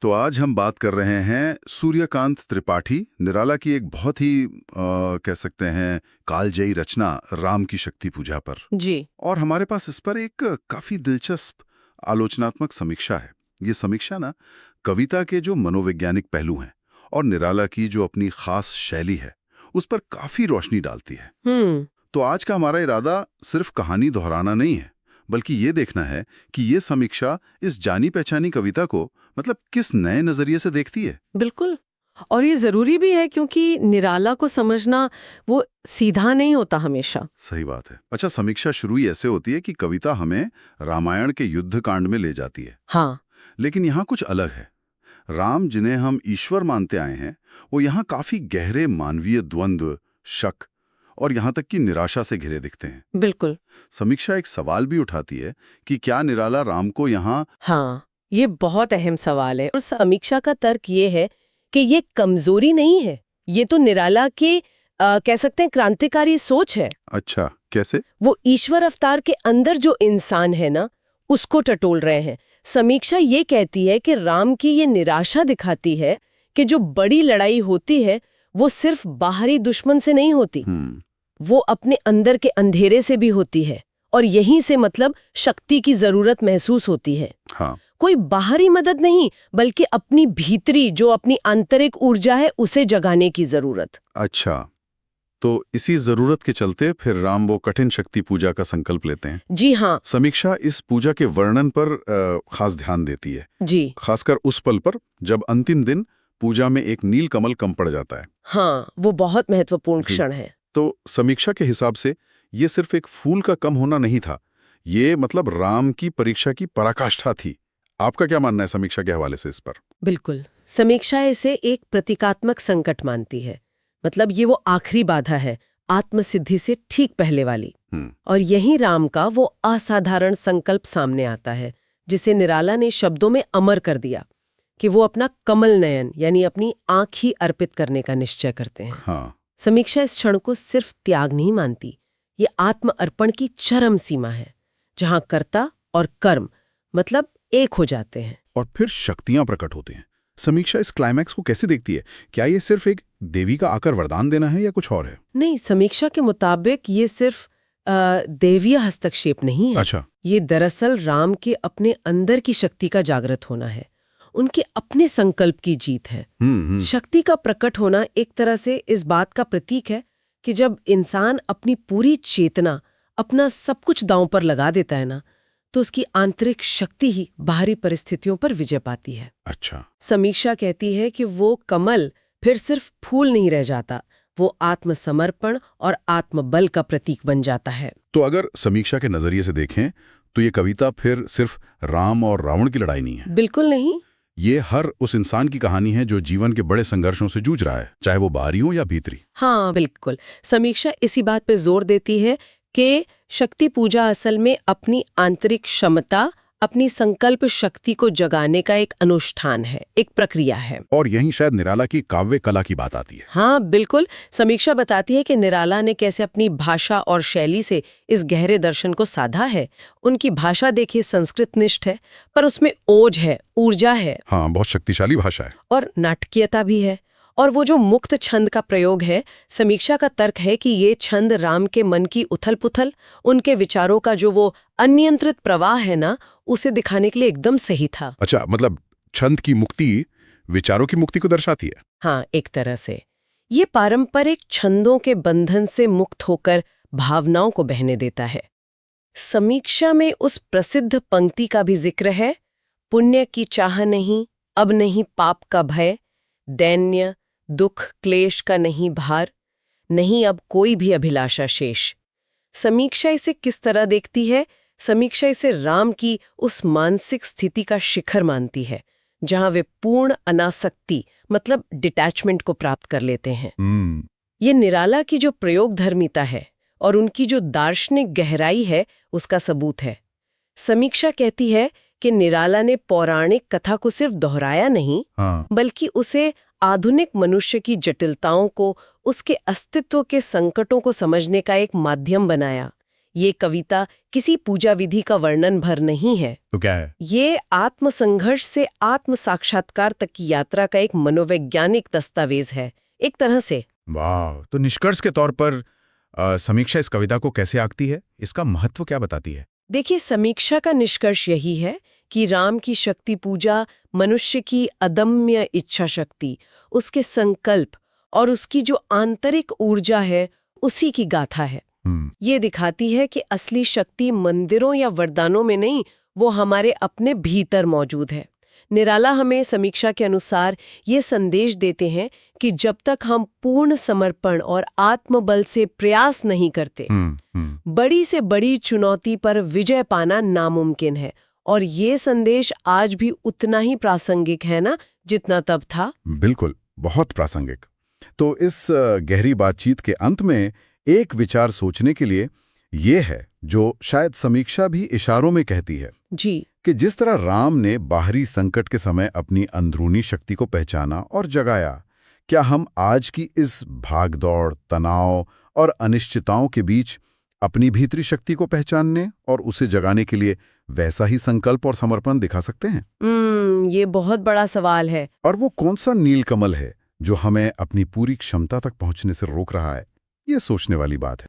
तो आज हम बात कर रहे हैं सूर्यकांत त्रिपाठी निराला की एक बहुत ही कह सकते हैं कालजयी रचना राम की शक्ति पूजा पर। जी। और हमारे पास इस पर एक काफी दिलचस्प आलोचनात्मक समीक्षा है। ये समीक्षा ना कविता के जो मनोवैज्ञानिक पहलू हैं और निराला की जो अपनी खास शैली है उस पर काफी रोशनी डालती है। तो आज का हमारा इरादा सिर्फ कहानी दोहराना नहीं है, बल्कि ये देखना है कि ये समीक्षा इस जानी पहचानी कविता को मतलब किस नए नजरिए से देखती है। बिल्कुल। और ये जरूरी भी है क्योंकि निराला को समझना वो सीधा नहीं होता हमेशा। सही बात है। अच्छा, समीक्षा शुरू ही ऐसे होती है कि कविता हमें रामायण के युद्ध कांड में ले जाती है। हाँ। लेकिन यहाँ कुछ अलग है। राम जिन्हें हम ईश्वर मानते आए हैं वो यहाँ काफी गहरे मानवीय द्वंद्व, शक और यहाँ तक कि निराशा से घिरे दिखते हैं। बिल्कुल। समीक्षा एक सवाल भी उठाती है कि क्या निराला राम को यहाँ। हाँ, ये बहुत अहम सवाल है और समीक्षा का तर्क ये है कि ये कमजोरी नहीं है, ये तो निराला के कह सकते हैं क्रांतिकारी सोच है। अच्छा, कैसे? वो ईश्वर अवतार के अंदर जो इंसान है ना, उसको टटोल रहे हैं। समीक्षा ये कहती है कि राम की ये निराशा दिखाती है कि जो बड़ी लड़ाई होती है वो सिर्फ बाहरी दुश्मन से नहीं होती, वो अपने अंदर के अंधेरे से भी होती है और यहीं से मतलब शक्ति की जरूरत महसूस होती है। हाँ। कोई बाहरी मदद नहीं, बल्कि अपनी भीतरी जो अपनी आंतरिक ऊर्जा है उसे जगाने की जरूरत। अच्छा, तो इसी जरूरत के चलते फिर राम वो कठिन शक्ति पूजा का संकल्प लेते हैं। जी हाँ। समीक्षा इस पूजा के वर्णन पर खास ध्यान देती है। जी। खासकर उस पल पर जब अंतिम दिन पूजा में एक नील कमल कम पड़ जाता है। हाँ, वो बहुत महत्वपूर्ण क्षण है। तो समीक्षा के हिसाब से ये सिर्फ एक फूल का कम होना नहीं था, ये मतलब राम की परीक्षा की पराकाष्ठा थी। आपका क्या मानना है समीक्षा के हवाले से इस पर? बिल्कुल। समीक्षा इसे एक प्रतीकात्मक संकट मानती है, मतलब ये वो आखिरी बाधा है आत्मसिद्धि से ठीक पहले वाली। और यही राम का वो असाधारण संकल्प सामने आता है जिसे निराला ने शब्दों में अमर कर दिया कि वो अपना कमल नयन यानी अपनी आंख ही अर्पित करने का निश्चय करते हैं। हाँ। समीक्षा इस क्षण को सिर्फ त्याग नहीं मानती, ये आत्म अर्पण की चरम सीमा है जहां कर्ता और कर्म मतलब एक हो जाते हैं और फिर शक्तियां प्रकट होते हैं। समीक्षा इस क्लाइमैक्स को कैसे देखती है? क्या ये सिर्फ एक देवी का आकर वरदान देना है या कुछ और है? नहीं, समीक्षा के मुताबिक ये सिर्फ देवीय हस्तक्षेप नहीं है। अच्छा। ये दरअसल राम के अपने अंदर की शक्ति का जागृत होना है, उनके अपने संकल्प की जीत है। शक्ति का प्रकट होना एक तरह से इस बात का प्रतीक है कि जब इंसान अपनी पूरी चेतना, अपना सब कुछ दांव पर लगा देता है ना, तो उसकी आंतरिक शक्ति ही बाहरी परिस्थितियों पर विजय पाती है। अच्छा। समीक्षा कहती है कि वो कमल फिर सिर्फ फूल नहीं रह जाता, वो आत्मसमर्पण और आत्मबल का प्रतीक बन जाता है। तो अगर समीक्षा के नजरिए से देखें तो ये कविता फिर सिर्फ राम और रावण की लड़ाई नहीं है। बिल्कुल नहीं। ये हर उस इंसान की कहानी है जो जीवन के बड़े संघर्षों से जूझ रहा है, चाहे वो बाहरी हो या भीतरी। हाँ बिल्कुल। समीक्षा इसी बात पे जोर देती है कि शक्ति पूजा असल में अपनी आंतरिक क्षमता, अपनी संकल्प शक्ति को जगाने का एक अनुष्ठान है, एक प्रक्रिया है। और यहीं शायद निराला की काव्य कला की बात आती है। हाँ बिल्कुल। समीक्षा बताती है कि निराला ने कैसे अपनी भाषा और शैली से इस गहरे दर्शन को साधा है। उनकी भाषा देखिए संस्कृत निष्ठ है, पर उसमें ओज है, ऊर्जा है। हाँ, बहुत शक्तिशाली भाषा है। और नाटकीयता भी है। और वो जो मुक्त छंद का प्रयोग है, समीक्षा का तर्क है कि ये छंद राम के मन की उथल-पुथल, उनके विचारों का जो वो अनियंत्रित प्रवाह है ना, उसे दिखाने के लिए एकदम सही था। अच्छा, मतलब छंद की मुक्ति विचारों की मुक्ति को दर्शाती है। हाँ, एक तरह से ये पारंपरिक छंदों के बंधन से मुक्त होकर भावनाओं को बहने देता है। समीक्षा में उस प्रसिद्ध पंक्ति का भी जिक्र है, पुण्य की चाह नहीं, अब नहीं पाप का भय, दैन्य दुख क्लेश का नहीं भार, नहीं अब कोई भी अभिलाषा शेष। समीक्षा इसे किस तरह देखती है? समीक्षा इसे राम की उस मानसिक स्थिति का शिखर मानती है जहां वे पूर्ण अनासक्ति मतलब डिटैचमेंट को प्राप्त कर लेते हैं। ये निराला की जो प्रयोगधर्मिता है और उनकी जो दार्शनिक गहराई है उसका सबूत है। समीक्षा कहती है कि निराला ने पौराणिक कथा को सिर्फ दोहराया नहीं, बल्कि उसे आधुनिक मनुष्य की जटिलताओं को, उसके अस्तित्व के संकटों को समझने का एक माध्यम बनाया। ये कविता किसी पूजा विधि का वर्णन भर नहीं है। तो क्या है? ये आत्मसंघर्ष से आत्म साक्षात्कार तक की यात्रा का एक मनोवैज्ञानिक दस्तावेज है, एक तरह से। वाह! तो निष्कर्ष के तौर पर समीक्षा इस कविता को कैसे आंकती है? इसका महत्व क्या बताती है? देखिए, समीक्षा का निष्कर्ष यही है कि राम की शक्ति पूजा मनुष्य की अदम्य इच्छा शक्ति, उसके संकल्प और उसकी जो आंतरिक ऊर्जा है, उसी की गाथा है। ये दिखाती है कि असली शक्ति मंदिरों या वरदानों में नहीं, वो हमारे अपने भीतर मौजूद है। निराला हमें समीक्षा के अनुसार ये संदेश देते हैं कि जब तक हम पूर्ण समर्पण और आत्मबल से प्रयास नहीं करते, बड़ी से बड़ी चुनौती पर विजय पाना नामुमकिन है। और ये संदेश आज भी उतना ही प्रासंगिक है ना, जितना तब था। बिल्कुल, बहुत प्रासंगिक। तो इस गहरी बातचीत के अंत में एक विचार सोचने के लिए ये है, जो शायद समीक्षा भी इशारों में कहती है जी, कि जिस तरह राम ने बाहरी संकट के समय अपनी अंदरूनी शक्ति को पहचाना और जगाया, क्या हम आज की इस भागदौड़, तनाव और अनिश्चितताओं के बीच अपनी भीतरी शक्ति को पहचानने और उसे जगाने के लिए वैसा ही संकल्प और समर्पण दिखा सकते हैं? ये बहुत बड़ा सवाल है। और वो कौन सा नीलकमल है जो हमें अपनी पूरी क्षमता तक पहुंचने से रोक रहा है? ये सोचने वाली बात है।